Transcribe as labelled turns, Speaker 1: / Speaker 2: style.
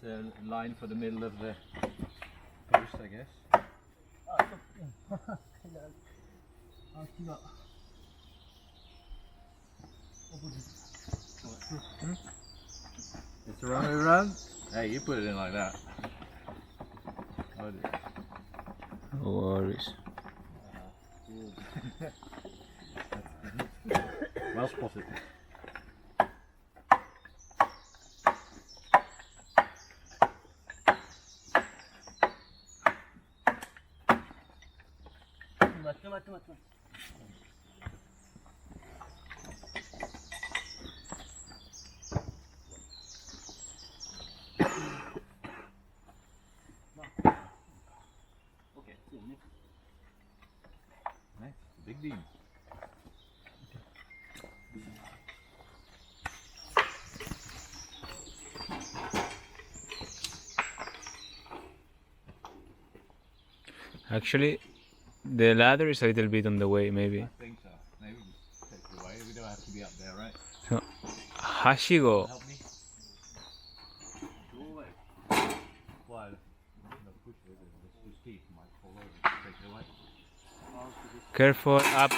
Speaker 1: That's a line for the middle of the post, I guess. It's the wrong way around? Hey, you put it in like that.
Speaker 2: No worries.
Speaker 1: Well spotted. Nice, big beam.
Speaker 2: Actually, the ladder is a little bit on the way, maybe.
Speaker 1: I think so. Maybe just take it away. We don't have to be up there, right?
Speaker 2: So, はしご
Speaker 1: Help me. Go away. Why? No, push it. It's too steep. Might fall over. Take it away.
Speaker 2: Careful up